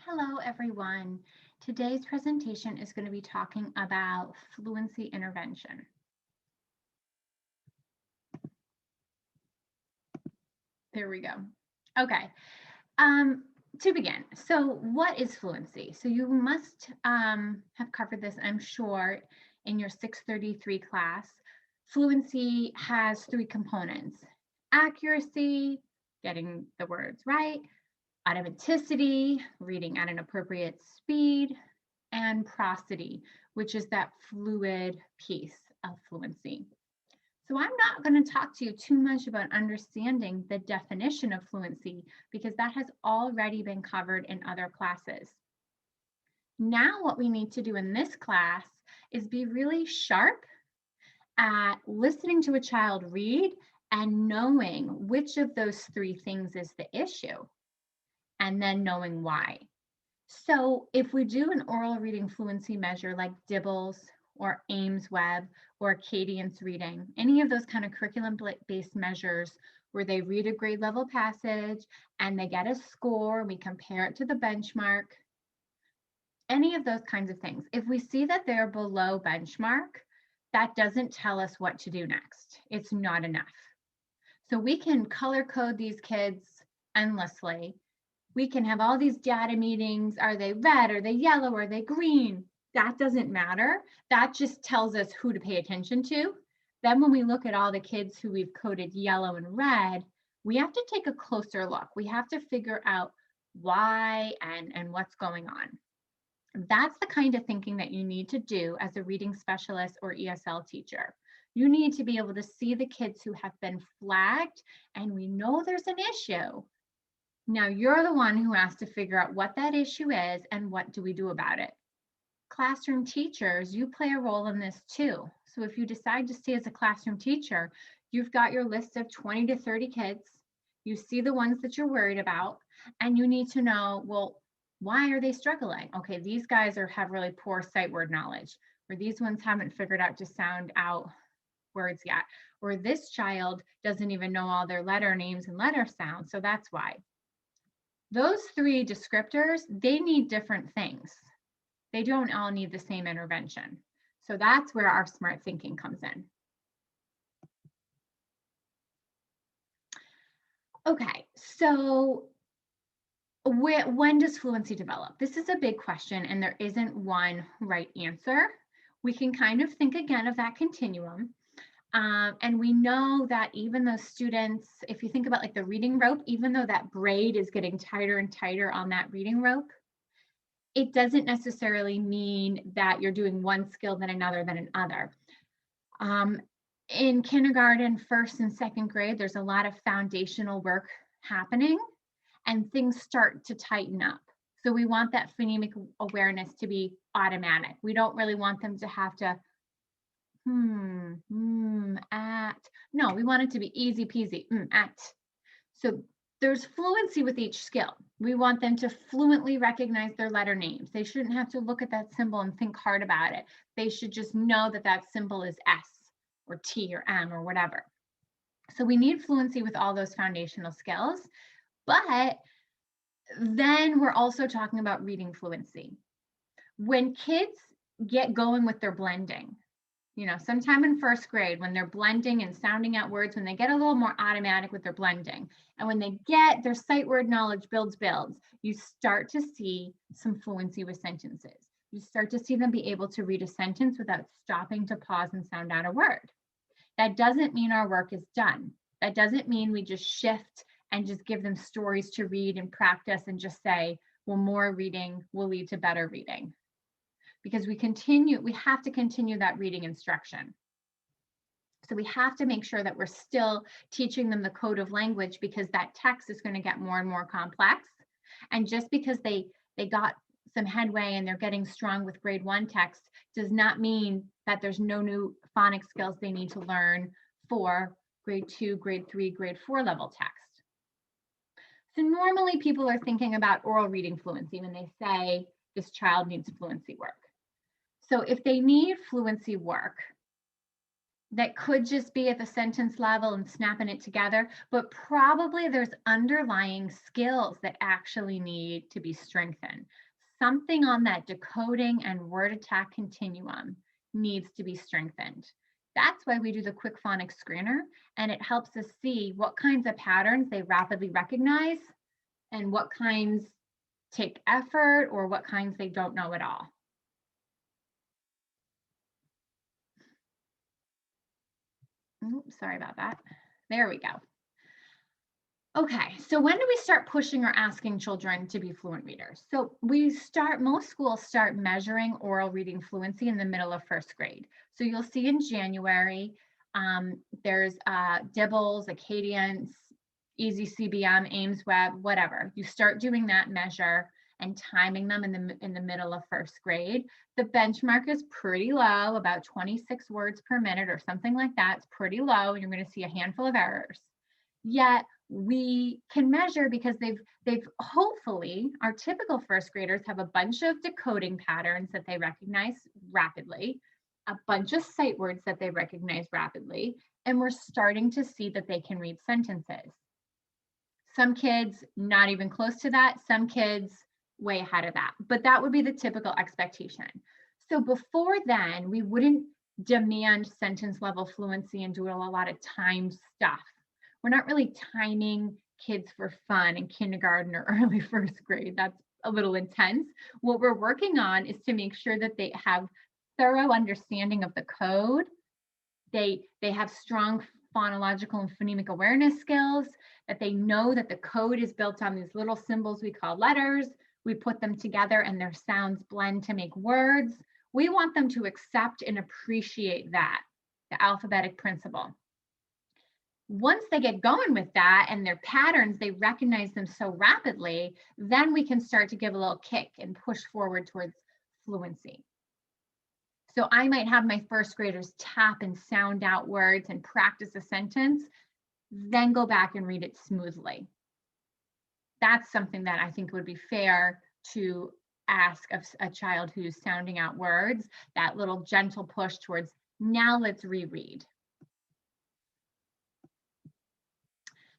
Hello, everyone. Today's presentation is going to be talking about fluency intervention. There we go. Okay. To begin, so what is fluency? So you must have covered this, I'm sure, in your 633 class. Fluency has three components: accuracy, getting the words right; automaticity, reading at an appropriate speed; and prosody, which is that fluid piece of fluency. So I'm not going to talk to you too much about understanding the definition of fluency because that has already been covered in other classes. Now what we need to do in this class is be really sharp at listening to a child read and knowing which of those three things is the issue, and then knowing why. So if we do an oral reading fluency measure like Dibble's or Ames Web or Acadian's reading, any of those kind of curriculum-based measures where they read a grade level passage and they get a score, we compare it to the benchmark, any of those kinds of things. If we see that they're below benchmark, that doesn't tell us what to do next. It's not enough. So we can color code these kids endlessly. We can have all these data meetings. Are they red? Are they yellow? Are they green? That doesn't matter. That just tells us who to pay attention to. Then when we look at all the kids who we've coded yellow and red, we have to take a closer look. We have to figure out why and what's going on. That's the kind of thinking that you need to do as a reading specialist or ESL teacher. You need to be able to see the kids who have been flagged and we know there's an issue. Now you're the one who has to figure out what that issue is and what do we do about it. Classroom teachers, you play a role in this too. So if you decide to stay as a classroom teacher, you've got your list of 20 to 30 kids. You see the ones that you're worried about, and you need to know, well, why are they struggling? Okay, these guys have really poor sight word knowledge, or these ones haven't figured out to sound out words yet, or this child doesn't even know all their letter names and letter sounds, so that's why. Those three descriptors, they need different things. They don't all need the same intervention. So that's where our smart thinking comes in. Okay, so when does fluency develop? This is a big question and there isn't one right answer. We can kind of think again of that continuum. And we know that even those students, if you think about like the reading rope, even though that braid is getting tighter and tighter on that reading rope, it doesn't necessarily mean that you're doing one skill than another than another. In kindergarten, first and second grade, there's a lot of foundational work happening and things start to tighten up. So we want that phonemic awareness to be automatic. We don't really want them to have to at. No, we want it to be easy peasy, at. So there's fluency with each skill. We want them to fluently recognize their letter names. They shouldn't have to look at that symbol and think hard about it. They should just know that that symbol is S or T or M or whatever. So we need fluency with all those foundational skills, but then we're also talking about reading fluency. When kids get going with their blending, sometime in first grade when they're blending and sounding out words, when they get a little more automatic with their blending, and when they get their sight word knowledge builds, you start to see some fluency with sentences. You start to see them be able to read a sentence without stopping to pause and sound out a word. That doesn't mean our work is done. That doesn't mean we just shift and just give them stories to read and practice and just say, well, more reading will lead to better reading. Because we have to continue that reading instruction. So we have to make sure that we're still teaching them the code of language because that text is going to get more and more complex. And just because they got some headway and they're getting strong with grade 1 text does not mean that there's no new phonics skills they need to learn for grade 2, grade 3, grade 4 level text. So normally people are thinking about oral reading fluency when they say this child needs fluency work. So if they need fluency work, that could just be at the sentence level and snapping it together, but probably there's underlying skills that actually need to be strengthened. Something on that decoding and word attack continuum needs to be strengthened. That's why we do the quick phonics screener, and it helps us see what kinds of patterns they rapidly recognize and what kinds take effort or what kinds they don't know at all. Oops, sorry about that. There we go. Okay, so when do we start pushing or asking children to be fluent readers? So most schools start measuring oral reading fluency in the middle of first grade. So you'll see in January, there's Dibbles, Acadians, Easy CBM, Ames Web, whatever. You start doing that measure and timing them in the middle of first grade. The benchmark is pretty low, about 26 words per minute or something like that. It's pretty low, and you're going to see a handful of errors. Yet we can measure because they've hopefully, our typical first graders have a bunch of decoding patterns that they recognize rapidly, a bunch of sight words that they recognize rapidly, and we're starting to see that they can read sentences. Some kids not even close to that, some kids way ahead of that, but that would be the typical expectation. So before then, we wouldn't demand sentence level fluency and do a lot of time stuff. We're not really timing kids for fun in kindergarten or early first grade. That's a little intense. What we're working on is to make sure that they have thorough understanding of the code. They have strong phonological and phonemic awareness skills, that they know that the code is built on these little symbols we call letters. We put them together and their sounds blend to make words. We want them to accept and appreciate that, the alphabetic principle. Once they get going with that and their patterns, they recognize them so rapidly, then we can start to give a little kick and push forward towards fluency. So I might have my first graders tap and sound out words and practice a sentence, then go back and read it smoothly. That's something that I think would be fair to ask of a child who's sounding out words, that little gentle push towards, now let's reread.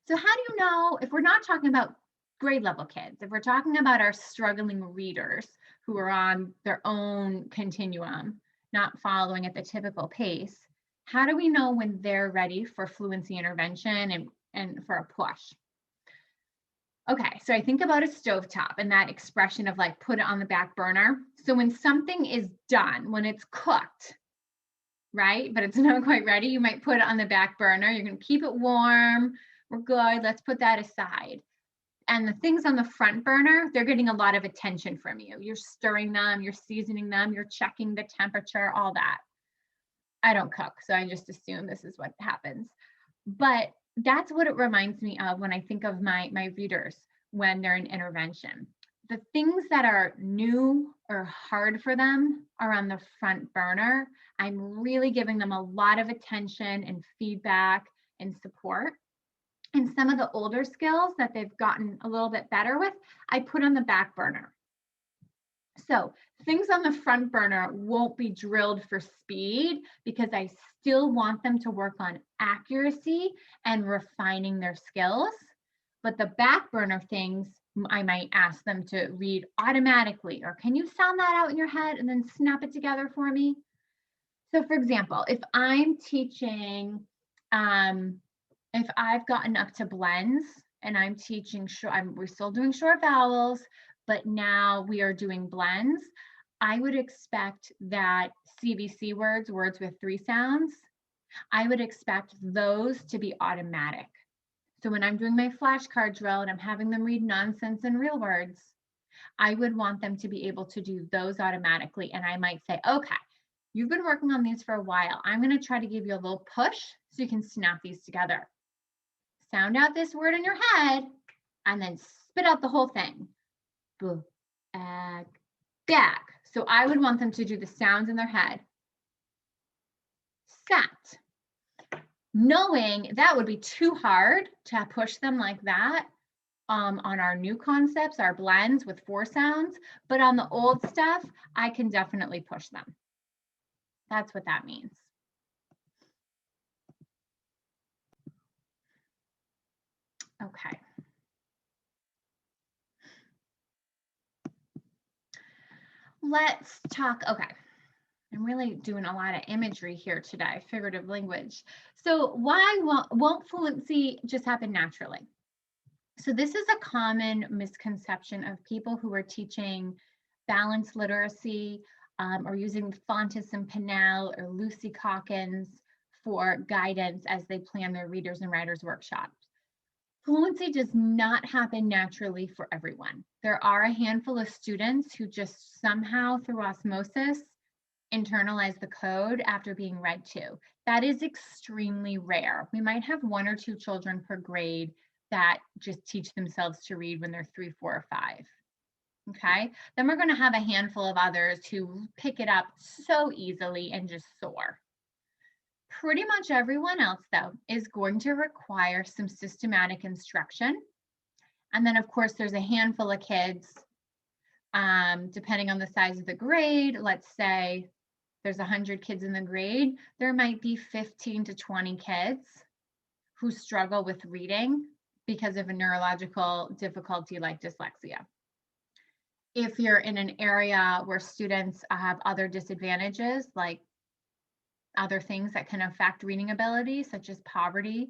So how do you know, if we're not talking about grade level kids, if we're talking about our struggling readers who are on their own continuum, not following at the typical pace, how do we know when they're ready for fluency intervention and for a push? Okay, so I think about a stovetop and that expression of like, put it on the back burner. So when something is done, when it's cooked, right, but it's not quite ready, you might put it on the back burner. You're going to keep it warm. We're good. Let's put that aside. And the things on the front burner, they're getting a lot of attention from you. You're stirring them, you're seasoning them, you're checking the temperature, all that. I don't cook, so I just assume this is what happens. But that's what it reminds me of when I think of my readers when they're in intervention. The things that are new or hard for them are on the front burner. I'm really giving them a lot of attention and feedback and support. And some of the older skills that they've gotten a little bit better with, I put on the back burner. So things on the front burner won't be drilled for speed because I still want them to work on accuracy and refining their skills. But the back burner things, I might ask them to read automatically, or can you sound that out in your head and then snap it together for me? So for example, if I'm teaching, if I've gotten up to blends and I'm teaching, we're still doing short vowels, but now we are doing blends, I would expect that CVC words with 3 sounds, I would expect those to be automatic. So when I'm doing my flashcard drill and I'm having them read nonsense and real words, I would want them to be able to do those automatically. And I might say, okay, you've been working on these for a while. I'm going to try to give you a little push so you can snap these together. Sound out this word in your head and then spit out the whole thing. Back. So I would want them to do the sounds in their head. Sat. Knowing that would be too hard to push them like that on our new concepts, our blends with 4 sounds, but on the old stuff, I can definitely push them. That's what that means. Okay. Let's talk, okay. I'm really doing a lot of imagery here today, figurative language. So why won't fluency just happen naturally? So this is a common misconception of people who are teaching balanced literacy or using Fontes and Pinnell or Lucy Calkins for guidance as they plan their readers and writers workshops. Fluency does not happen naturally for everyone. There are a handful of students who just somehow through osmosis internalize the code after being read to. That is extremely rare. We might have 1 or 2 children per grade that just teach themselves to read when they're 3, 4, or 5. Okay, then we're going to have a handful of others who pick it up so easily and just soar. Pretty much everyone else, though, is going to require some systematic instruction. And then, of course, there's a handful of kids, depending on the size of the grade. Let's say there's 100 kids in the grade, there might be 15 to 20 kids who struggle with reading because of a neurological difficulty like dyslexia. If you're in an area where students have other disadvantages, like other things that can affect reading ability, such as poverty,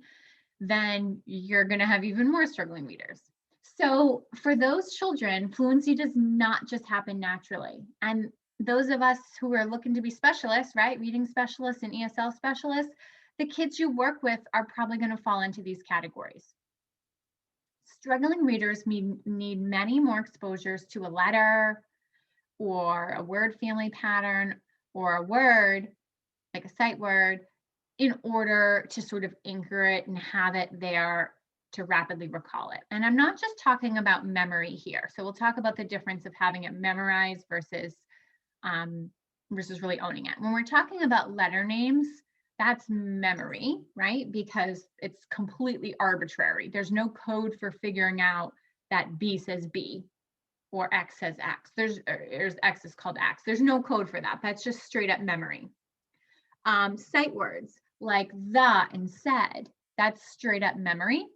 then you're going to have even more struggling readers. So for those children, fluency does not just happen naturally. And those of us who are looking to be specialists, right, reading specialists and ESL specialists, the kids you work with are probably going to fall into these categories. Struggling readers need many more exposures to a letter or a word family pattern or a word, like a sight word, in order to sort of anchor it and have it there to rapidly recall it. And I'm not just talking about memory here. So we'll talk about the difference of having it memorized versus really owning it. When we're talking about letter names, that's memory, right? Because it's completely arbitrary. There's no code for figuring out that B says B or X says X. There's X is called X. There's no code for that. That's just straight up memory. Sight words like the and said, that's straight up memory.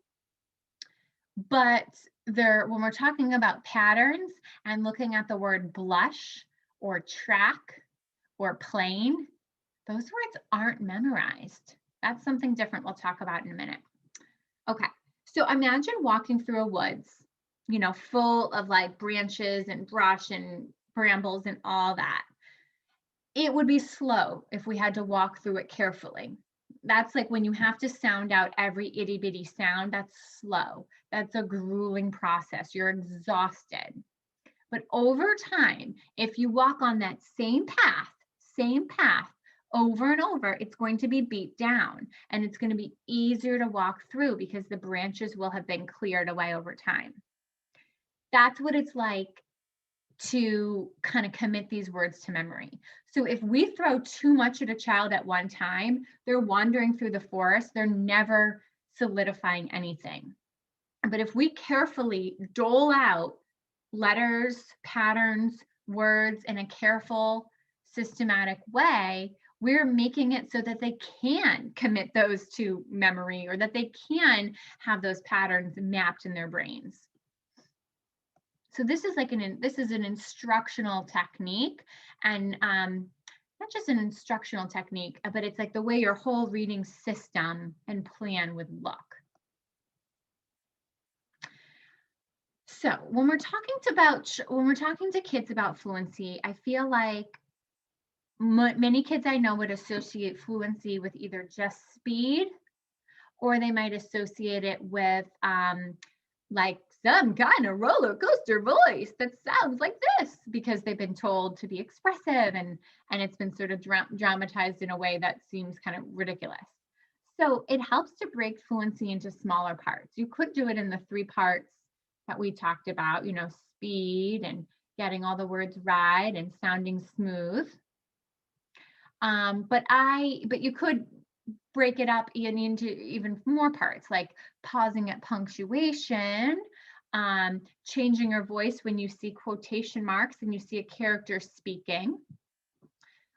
But when we're talking about patterns and looking at the word blush or track or plane, those words aren't memorized. That's something different we'll talk about in a minute. Okay, so imagine walking through a woods, full of like branches and brush and brambles and all that. It would be slow if we had to walk through it carefully. That's like when you have to sound out every itty bitty sound, that's slow. That's a grueling process. You're exhausted. But over time, if you walk on that same path over and over, it's going to be beat down and it's going to be easier to walk through because the branches will have been cleared away over time. That's what it's like to kind of commit these words to memory. So if we throw too much at a child at one time, they're wandering through the forest, they're never solidifying anything. But if we carefully dole out letters, patterns, words in a careful, systematic way, we're making it so that they can commit those to memory or that they can have those patterns mapped in their brains. So this is like an instructional technique, and not just an instructional technique, but it's like the way your whole reading system and plan would look. So when we're talking to kids about fluency, I feel like many kids I know would associate fluency with either just speed, or they might associate it with like some kind of roller coaster voice that sounds like this because they've been told to be expressive and it's been sort of dramatized in a way that seems kind of ridiculous. So it helps to break fluency into smaller parts. You could do it in the 3 parts that we talked about, speed and getting all the words right and sounding smooth. But you could break it up into even more parts, like pausing at punctuation, changing your voice when you see quotation marks and you see a character speaking.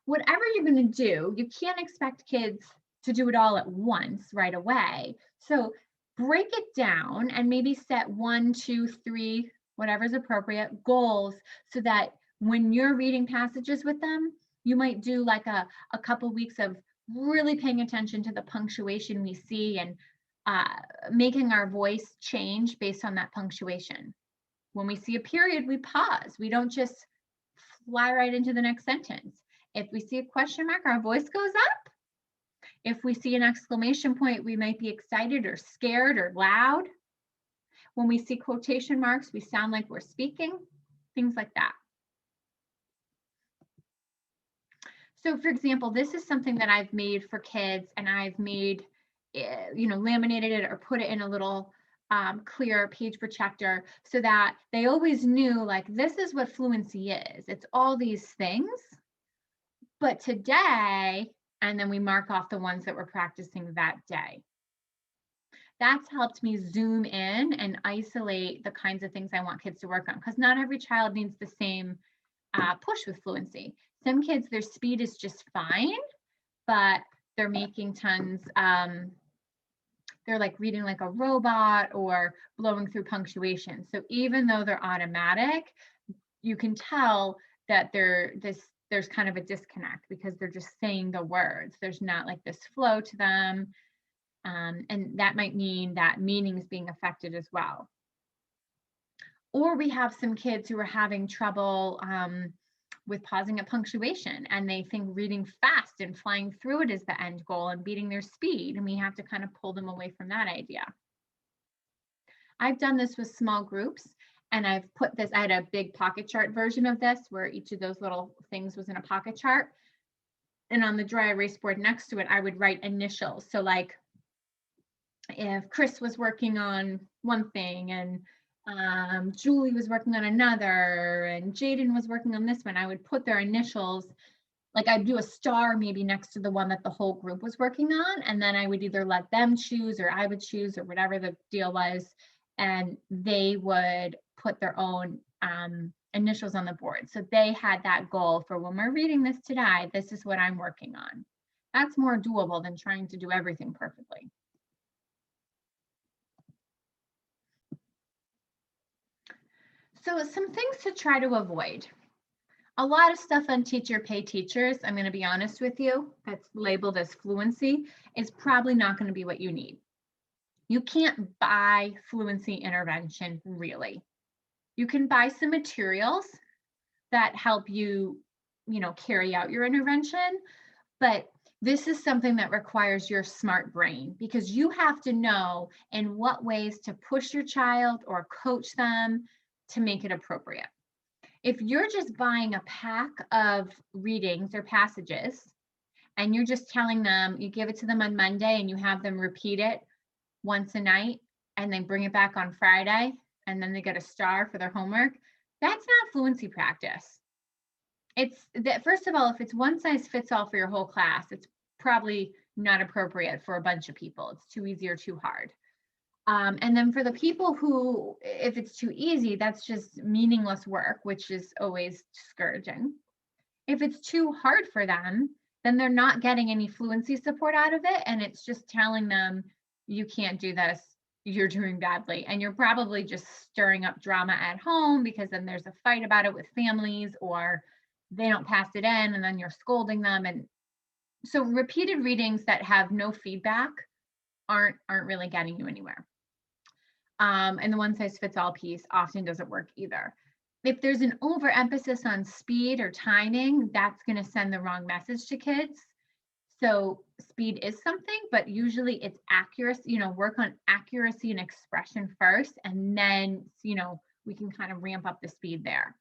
Whatever you're going to do, you can't expect kids to do it all at once right away. So break it down and maybe set 1, 2, 3, whatever's appropriate goals, so that when you're reading passages with them, you might do like a couple weeks of really paying attention to the punctuation we see and making our voice change based on that punctuation. When we see a period, we pause. We don't just fly right into the next sentence. If we see a question mark, our voice goes up. If we see an exclamation point, we might be excited or scared or loud. When we see quotation marks, we sound like we're speaking, things like that. So for example, this is something that I've made for kids, and I've made, laminated it or put it in a little clear page protector so that they always knew, like, this is what fluency is. It's all these things, but today, and then we mark off the ones that we're practicing that day. That's helped me zoom in and isolate the kinds of things I want kids to work on, because not every child needs the same push with fluency. Some kids, their speed is just fine, but they're making tons, they're like reading like a robot or blowing through punctuation. So even though they're automatic, you can tell that there's kind of a disconnect because they're just saying the words. There's not like this flow to them. And that might mean that meaning is being affected as well. Or we have some kids who are having trouble with pausing at punctuation, and they think reading fast and flying through it is the end goal and beating their speed. And we have to kind of pull them away from that idea. I've done this with small groups, and I've put this, I had a big pocket chart version of this where each of those little things was in a pocket chart. And on the dry erase board next to it, I would write initials. So like if Chris was working on one thing and Julie was working on another and Jaden was working on this one, I would put their initials, like I'd do a star maybe next to the one that the whole group was working on, and then I would either let them choose or I would choose or whatever the deal was, and they would put their own initials on the board. So they had that goal for when we're reading this today, this is what I'm working on. That's more doable than trying to do everything perfectly. So some things to try to avoid. A lot of stuff on Teacher Pay Teachers, I'm going to be honest with you, that's labeled as fluency, is probably not going to be what you need. You can't buy fluency intervention, really. You can buy some materials that help you, carry out your intervention, but this is something that requires your smart brain, because you have to know in what ways to push your child or coach them to make it appropriate. If you're just buying a pack of readings or passages and you're just telling them, you give it to them on Monday and you have them repeat it once a night and then bring it back on Friday and then they get a star for their homework, that's not fluency practice. It's that, first of all, if it's one size fits all for your whole class, it's probably not appropriate for a bunch of people. It's too easy or too hard. And then for the people who, if it's too easy, that's just meaningless work, which is always discouraging. If it's too hard for them, then they're not getting any fluency support out of it. And it's just telling them, you can't do this, you're doing badly. And you're probably just stirring up drama at home, because then there's a fight about it with families, or they don't pass it in and then you're scolding them. And so repeated readings that have no feedback aren't really getting you anywhere. And the one size fits all piece often doesn't work either. If there's an overemphasis on speed or timing, that's going to send the wrong message to kids. So speed is something, but usually it's accuracy, work on accuracy and expression first, and then, we can kind of ramp up the speed there.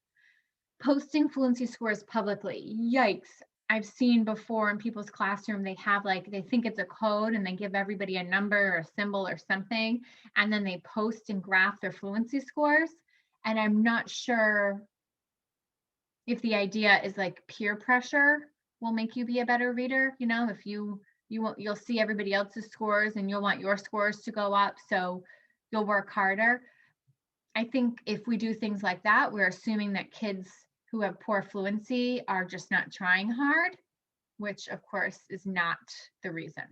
Posting fluency scores publicly, yikes. I've seen before in people's classroom, they have they think it's a code and they give everybody a number or a symbol or something, and then they post and graph their fluency scores. And I'm not sure if the idea is like peer pressure will make you be a better reader. If you'll see everybody else's scores and you'll want your scores to go up, so you'll work harder. I think if we do things like that, we're assuming that kids who have poor fluency are just not trying hard, which of course is not the reason.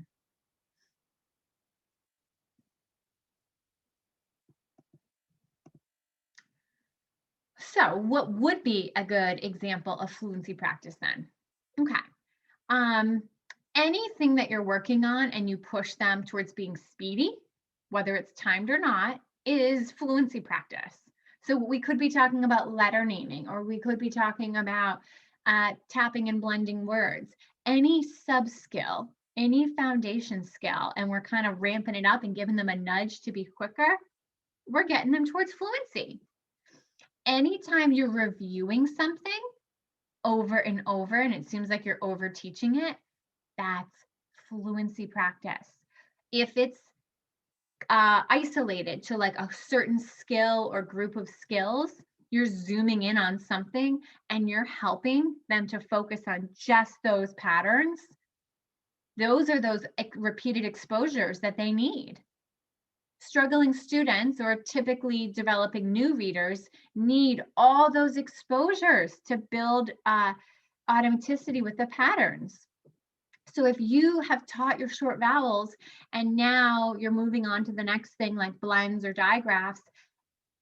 So what would be a good example of fluency practice then? Okay. Um, Anything that you're working on and you push them towards being speedy, whether it's timed or not, is fluency practice. So we could be talking about letter naming, or we could be talking about tapping and blending words. Any sub skill, any foundation skill, and we're kind of ramping it up and giving them a nudge to be quicker, we're getting them towards fluency. Anytime you're reviewing something over and over and it seems like you're over teaching it, that's fluency practice. If it's isolated to like a certain skill or group of skills, you're zooming in on something and you're helping them to focus on just those patterns. Those are those repeated exposures that they need. Struggling students or typically developing new readers need all those exposures to build automaticity with the patterns. So if you have taught your short vowels and now you're moving on to the next thing like blends or digraphs,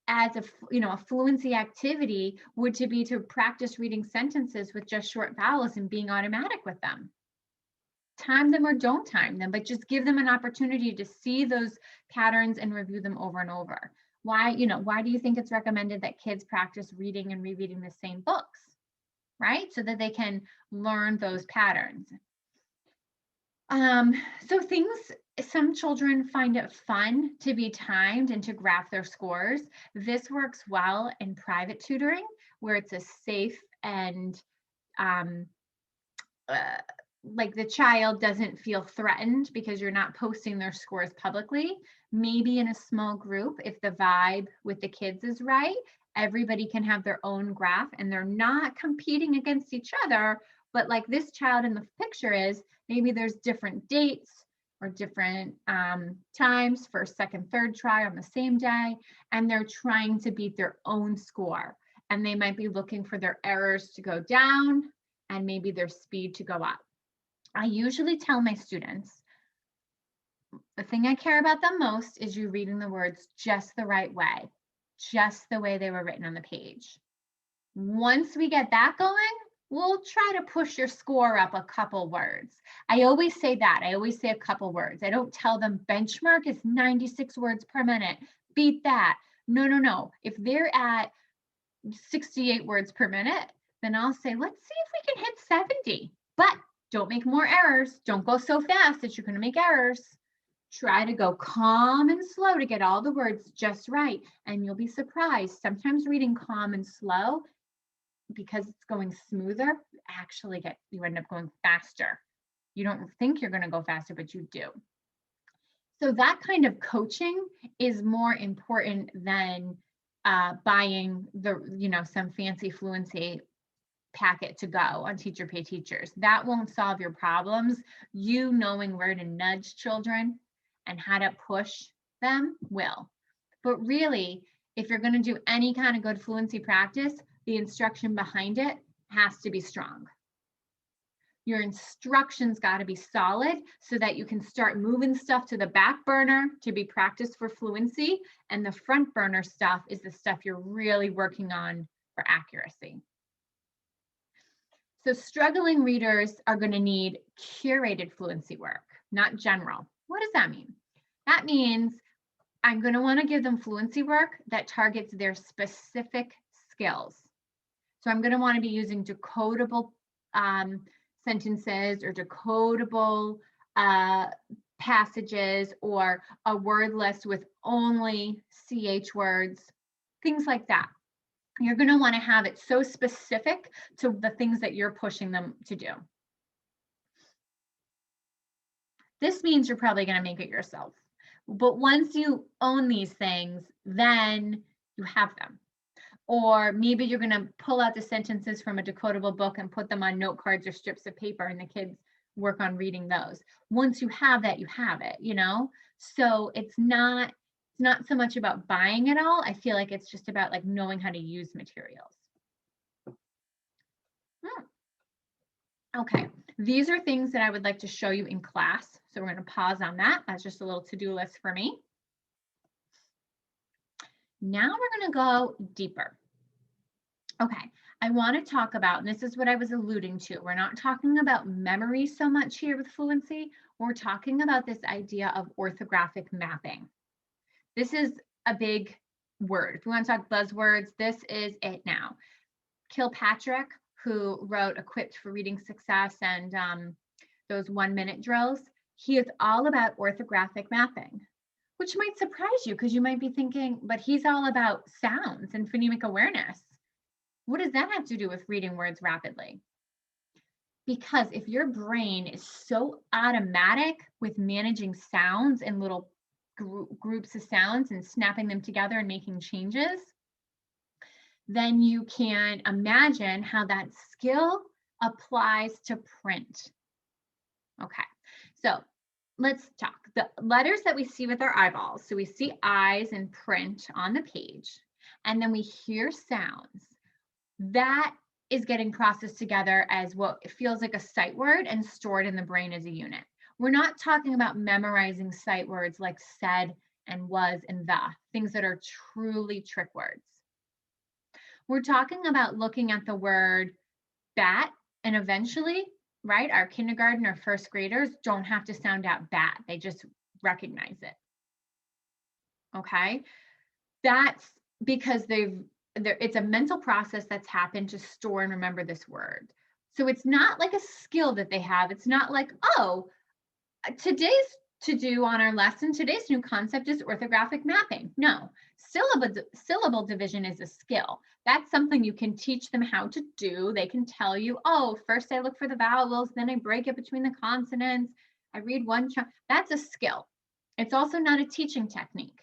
as a fluency activity would to be to practice reading sentences with just short vowels and being automatic with them. Time them or don't time them, but just give them an opportunity to see those patterns and review them over and over. Why do you think it's recommended that kids practice reading and rereading the same books, right? So that they can learn those patterns. Some children find it fun to be timed and to graph their scores. This works well in private tutoring, where it's a safe and like the child doesn't feel threatened because you're not posting their scores publicly. Maybe in a small group, if the vibe with the kids is right, everybody can have their own graph and they're not competing against each other. But like this child in the picture is, maybe there's different dates or different times, first, second, third try on the same day, and they're trying to beat their own score. And they might be looking for their errors to go down and maybe their speed to go up. I usually tell my students, the thing I care about them most is you reading the words just the right way, just the way they were written on the page. Once we get that going, we'll try to push your score up a couple words. I always say that. I always say a couple words. I don't tell them benchmark is 96 words per minute. Beat that. No. If they're at 68 words per minute, then I'll say, let's see if we can hit 70. But don't make more errors. Don't go so fast that you're going to make errors. Try to go calm and slow to get all the words just right. And you'll be surprised. Sometimes reading calm and slow, because it's going smoother, you end up going faster. You don't think you're going to go faster, but you do. So that kind of coaching is more important than buying some fancy fluency packet to go on Teacher Pay Teachers. That won't solve your problems. You knowing where to nudge children and how to push them will. But really, if you're going to do any kind of good fluency practice, the instruction behind it has to be strong. Your instructions got to be solid so that you can start moving stuff to the back burner to be practiced for fluency, and the front burner stuff is the stuff you're really working on for accuracy. So struggling readers are going to need curated fluency work, not general. What does that mean? That means I'm going to want to give them fluency work that targets their specific skills. So I'm going to want to be using decodable sentences or decodable passages or a word list with only CH words, things like that. You're going to want to have it so specific to the things that you're pushing them to do. This means you're probably going to make it yourself. But once you own these things, then you have them. Or maybe you're going to pull out the sentences from a decodable book and put them on note cards or strips of paper, and the kids work on reading those. Once you have that, you have it, So it's not so much about buying it all. I feel like it's just about like knowing how to use materials. Okay, these are things that I would like to show you in class. So we're going to pause on that. That's just a little to-do list for me. Now we're going to go deeper. Okay, I want to talk about, and this is what I was alluding to. We're not talking about memory so much here with fluency. We're talking about this idea of orthographic mapping. This is a big word. If we want to talk buzzwords, this is it now. Kilpatrick, who wrote Equipped for Reading Success and those 1-minute drills, he is all about orthographic mapping, which might surprise you because you might be thinking, but he's all about sounds and phonemic awareness. What does that have to do with reading words rapidly? Because if your brain is so automatic with managing sounds and little groups of sounds and snapping them together and making changes, then you can imagine how that skill applies to print. Okay, so let's talk. The letters that we see with our eyeballs, so we see eyes in print on the page, and then we hear sounds. That is getting processed together as what feels like a sight word and stored in the brain as a unit. We're not talking about memorizing sight words like said and was and the, things that are truly trick words. We're talking about looking at the word bat, and eventually, right, our kindergarten or first graders don't have to sound out bat. They just recognize it. Okay, that's because it's a mental process that's happened to store and remember this word. So it's not like a skill that they have. It's not like, oh, today's to do on our lesson, today's new concept is orthographic mapping. No, syllable division is a skill. That's something you can teach them how to do. They can tell you, oh, first I look for the vowels, then I break it between the consonants. I read one chunk. That's a skill. It's also not a teaching technique.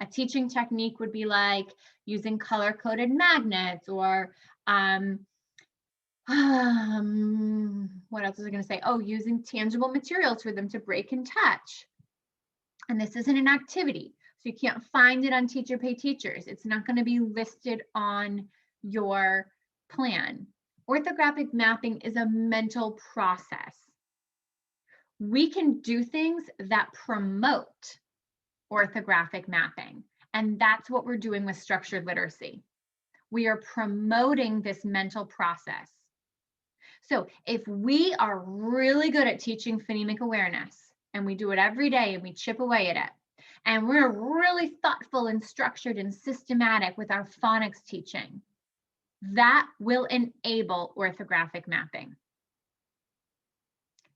A teaching technique would be like using color-coded magnets or what else was I going to say? Oh, using tangible materials for them to break and touch. And this isn't an activity, so you can't find it on Teacher Pay Teachers. It's not going to be listed on your plan. Orthographic mapping is a mental process. We can do things that promote orthographic mapping, and that's what we're doing with structured literacy. We are promoting this mental process. So if we are really good at teaching phonemic awareness, and we do it every day and we chip away at it, and we're really thoughtful and structured and systematic with our phonics teaching, that will enable orthographic mapping.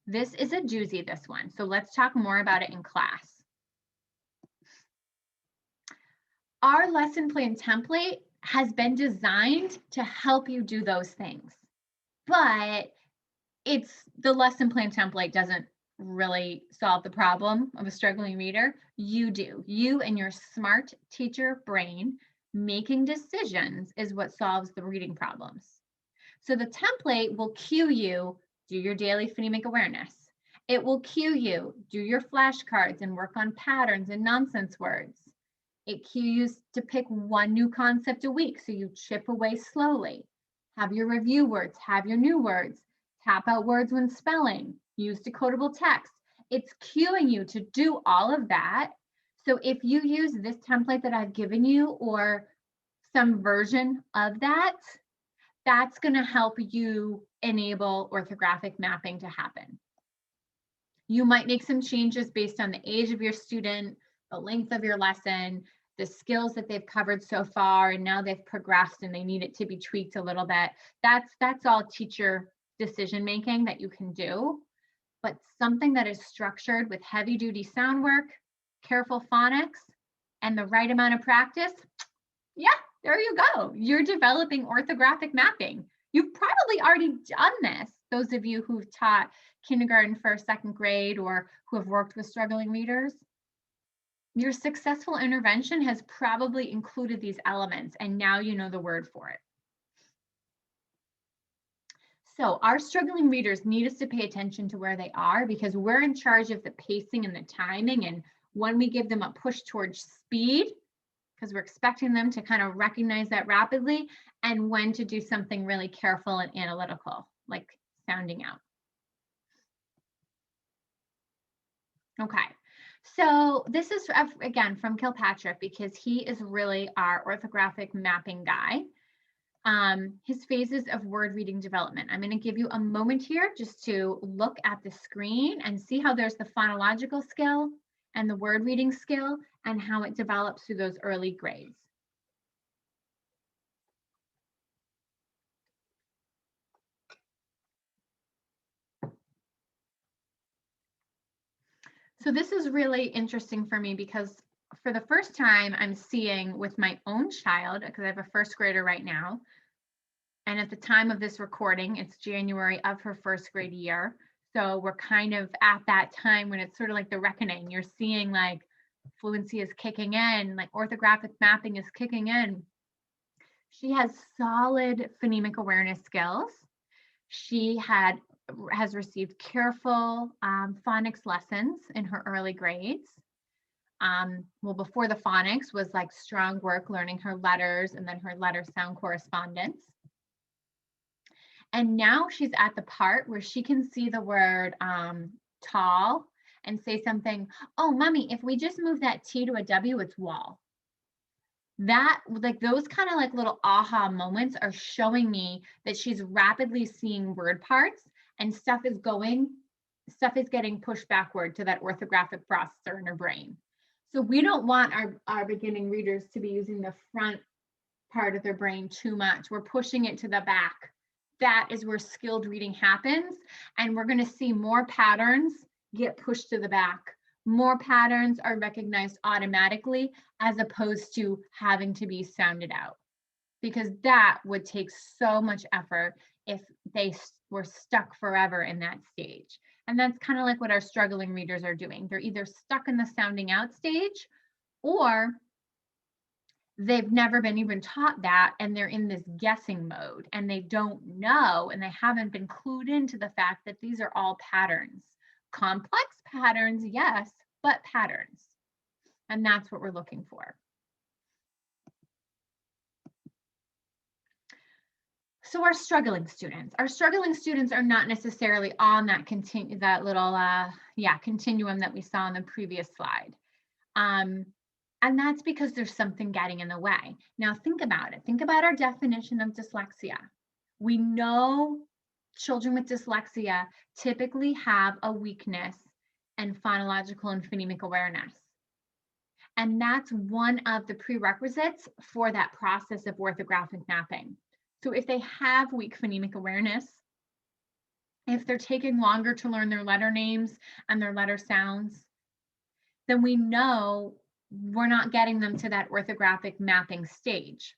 This is a doozy, this one. So let's talk more about it in class. Our lesson plan template has been designed to help you do those things, but the lesson plan template doesn't really solve the problem of a struggling reader. You do. You and your smart teacher brain making decisions is what solves the reading problems. So the template will cue you, do your daily phonemic awareness. It will cue you, do your flashcards and work on patterns and nonsense words. It cues to pick one new concept a week, so you chip away slowly. Have your review words, have your new words, tap out words when spelling, use decodable text. It's cueing you to do all of that. So if you use this template that I've given you or some version of that, that's going to help you enable orthographic mapping to happen. You might make some changes based on the age of your student, the length of your lesson, the skills that they've covered so far, and now they've progressed and they need it to be tweaked a little bit. That's all teacher decision making that you can do. But something that is structured with heavy duty sound work, careful phonics, and the right amount of practice, yeah, there you go. You're developing orthographic mapping. You've probably already done this, those of you who've taught kindergarten, first, second grade, or who have worked with struggling readers. Your successful intervention has probably included these elements, and now you know the word for it. So our struggling readers need us to pay attention to where they are because we're in charge of the pacing and the timing. And when we give them a push towards speed, because we're expecting them to kind of recognize that rapidly, and when to do something really careful and analytical, like sounding out. Okay, so this is, again, from Kilpatrick because he is really our orthographic mapping guy. his phases of word reading development. I'm going to give you a moment here just to look at the screen and see how there's the phonological skill and the word reading skill and how it develops through those early grades. So this is really interesting for me because for the first time I'm seeing with my own child, because I have a first grader right now, and at the time of this recording, it's January of her first grade year. So we're kind of at that time when it's sort of like the reckoning. You're seeing like fluency is kicking in, like orthographic mapping is kicking in. She has solid phonemic awareness skills. She has received careful phonics lessons in her early grades. Well, before the phonics was like strong work learning her letters and then her letter sound correspondence. And now she's at the part where she can see the word tall and say something, oh, mommy, if we just move that T to a W, it's wall. That, like those kind of like little aha moments are showing me that she's rapidly seeing word parts and stuff is getting pushed backward to that orthographic processor in her brain. So we don't want our beginning readers to be using the front part of their brain too much. We're pushing it to the back. That is where skilled reading happens. And we're going to see more patterns get pushed to the back. More patterns are recognized automatically as opposed to having to be sounded out, because that would take so much effort if they were stuck forever in that stage. And that's kind of like what our struggling readers are doing. They're either stuck in the sounding out stage, or they've never been even taught that and they're in this guessing mode and they don't know and they haven't been clued into the fact that these are all patterns. Complex patterns, yes, but patterns. And that's what we're looking for. So our struggling students are not necessarily on that continuum that we saw on the previous slide. And that's because there's something getting in the way. Now think about it. Think about our definition of dyslexia. We know children with dyslexia typically have a weakness in phonological and phonemic awareness. And that's one of the prerequisites for that process of orthographic mapping. So if they have weak phonemic awareness, if they're taking longer to learn their letter names and their letter sounds, then we know we're not getting them to that orthographic mapping stage.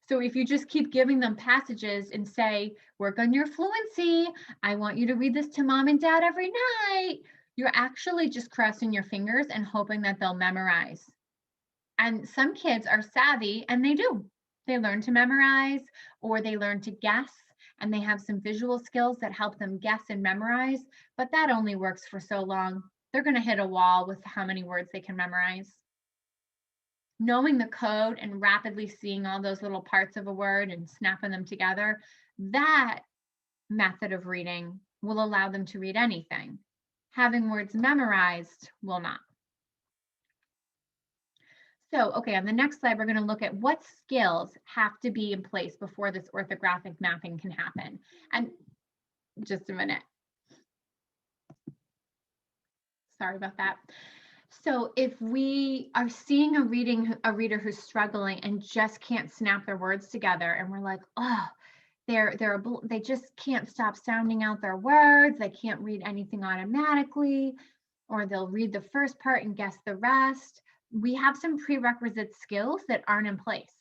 So if you just keep giving them passages and say, work on your fluency, I want you to read this to mom and dad every night, you're actually just crossing your fingers and hoping that they'll memorize. And some kids are savvy and they do. They learn to memorize or they learn to guess, and they have some visual skills that help them guess and memorize, but that only works for so long. They're going to hit a wall with how many words they can memorize. Knowing the code and rapidly seeing all those little parts of a word and snapping them together, that method of reading will allow them to read anything. Having words memorized will not. So, okay, on the next slide, we're going to look at what skills have to be in place before this orthographic mapping can happen. And just a minute. Sorry about that. So if we are seeing a reader who's struggling and just can't snap their words together, and we're like, oh, they just can't stop sounding out their words, they can't read anything automatically, or they'll read the first part and guess the rest, we have some prerequisite skills that aren't in place.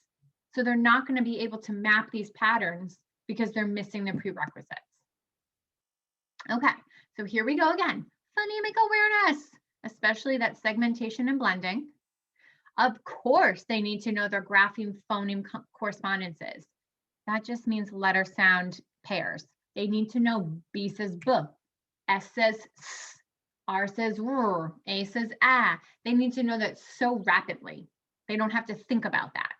So they're not going to be able to map these patterns because they're missing the prerequisites. Okay, so here we go again. Phonemic awareness, especially that segmentation and blending. Of course, they need to know their grapheme phoneme correspondences. That just means letter sound pairs. They need to know B says B, S says S, R says R, A says A. They need to know that so rapidly. They don't have to think about that.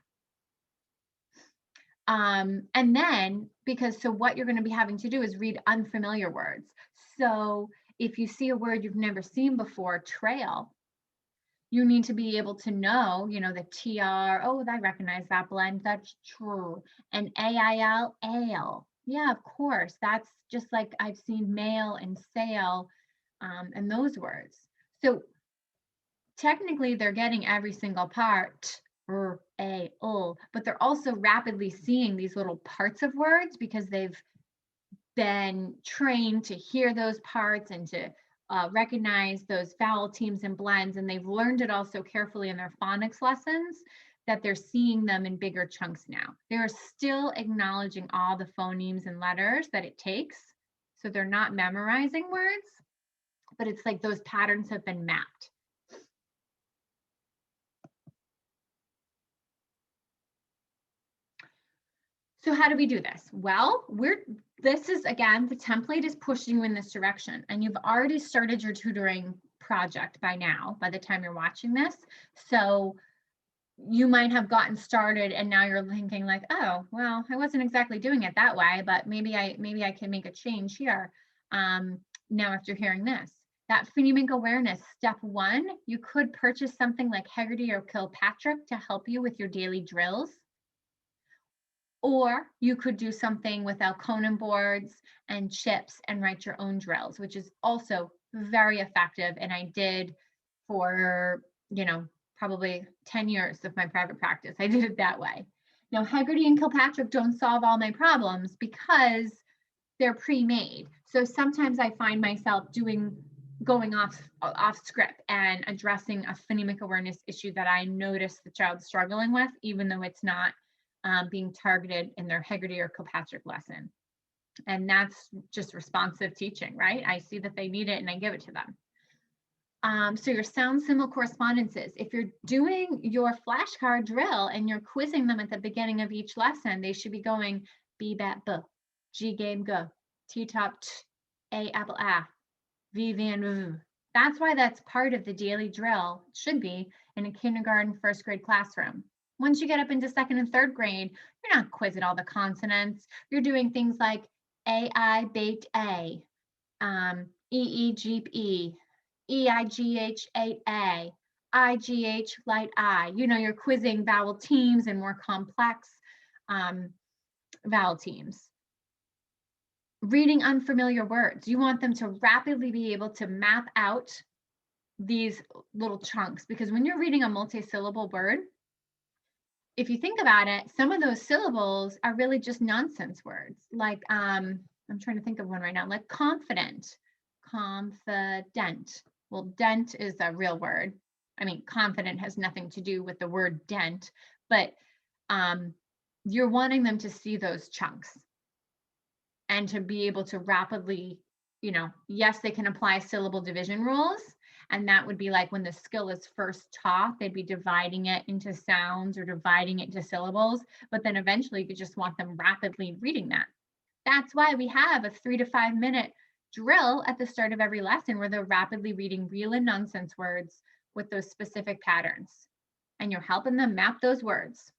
And then, so what you're going to be having to do is read unfamiliar words. So if you see a word you've never seen before, trail, You need to be able to know, the TR, oh, I recognize that blend, that's true. And AIL, ale. Yeah, of course. That's just like I've seen male and sale, and those words. So technically they're getting every single part, but they're also rapidly seeing these little parts of words because they've been trained to hear those parts and to recognize those vowel teams and blends, and they've learned it also carefully in their phonics lessons, that they're seeing them in bigger chunks now. They're still acknowledging all the phonemes and letters that it takes, so they're not memorizing words, but it's like those patterns have been mapped. So how do we do this? Well, this is, again, the template is pushing you in this direction, and you've already started your tutoring project by now, by the time you're watching this. So you might have gotten started and now you're thinking like, oh, well, I wasn't exactly doing it that way, but maybe I can make a change here. Now, after hearing this, that phonemic awareness, step 1, you could purchase something like Hegarty or Kilpatrick to help you with your daily drills. Or you could do something with Alconin boards and chips and write your own drills, which is also very effective. And I did for, probably 10 years of my private practice. I did it that way. Now, Hegarty and Kilpatrick don't solve all my problems because they're pre-made. So sometimes I find myself going off script and addressing a phonemic awareness issue that I notice the child's struggling with, even though it's not being targeted in their Hegarty or Kilpatrick lesson. And that's just responsive teaching, right? I see that they need it and I give it to them. So your sound symbol correspondences, if you're doing your flashcard drill and you're quizzing them at the beginning of each lesson, they should be going B, bat, B, G, game, go, T, top, T, A, apple, A, V, van, V. That's why that's part of the daily drill, should be in a kindergarten, first grade classroom. Once you get up into second and third grade, you're not quizzing all the consonants. You're doing things like AI, baked A, EE, jeep E, EIGH, 8A, IGH, light I. You're quizzing vowel teams and more complex vowel teams. Reading unfamiliar words. You want them to rapidly be able to map out these little chunks, because when you're reading a multi-syllable word, if you think about it, some of those syllables are really just nonsense words. Like, I'm trying to think of one right now, like confident, confident. Well, dent is a real word. I mean, confident has nothing to do with the word dent, but you're wanting them to see those chunks and to be able to rapidly, yes, they can apply syllable division rules. And that would be like when the skill is first taught, they'd be dividing it into sounds or dividing it into syllables. But then eventually you just want them rapidly reading that. That's why we have a 3 to 5 minute drill at the start of every lesson where they're rapidly reading real and nonsense words with those specific patterns. And you're helping them map those words.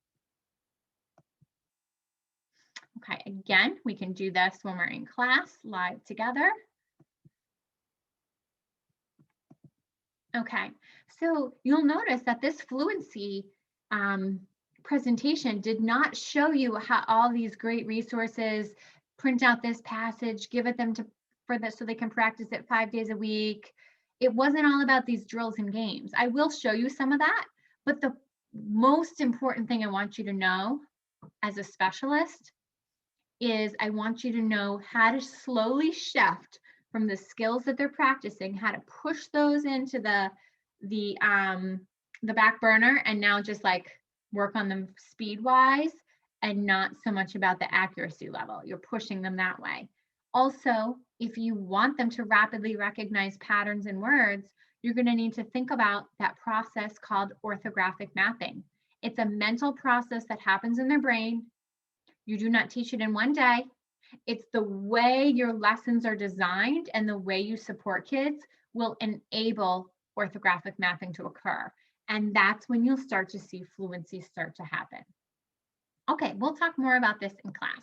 Okay, again, we can do this when we're in class, live together. Okay, so you'll notice that this fluency presentation did not show you how all these great resources, print out this passage, give it them for this so they can practice it 5 days a week. It wasn't all about these drills and games. I will show you some of that, but the most important thing I want you to know as a specialist is I want you to know how to slowly shift from the skills that they're practicing, how to push those into the back burner, and now just like work on them speed wise and not so much about the accuracy level. You're pushing them that way. Also, if you want them to rapidly recognize patterns in words, you're going to need to think about that process called orthographic mapping. It's a mental process that happens in their brain. You do not teach it in one day. It's the way your lessons are designed and the way you support kids will enable orthographic mapping to occur. And that's when you'll start to see fluency start to happen. Okay, we'll talk more about this in class.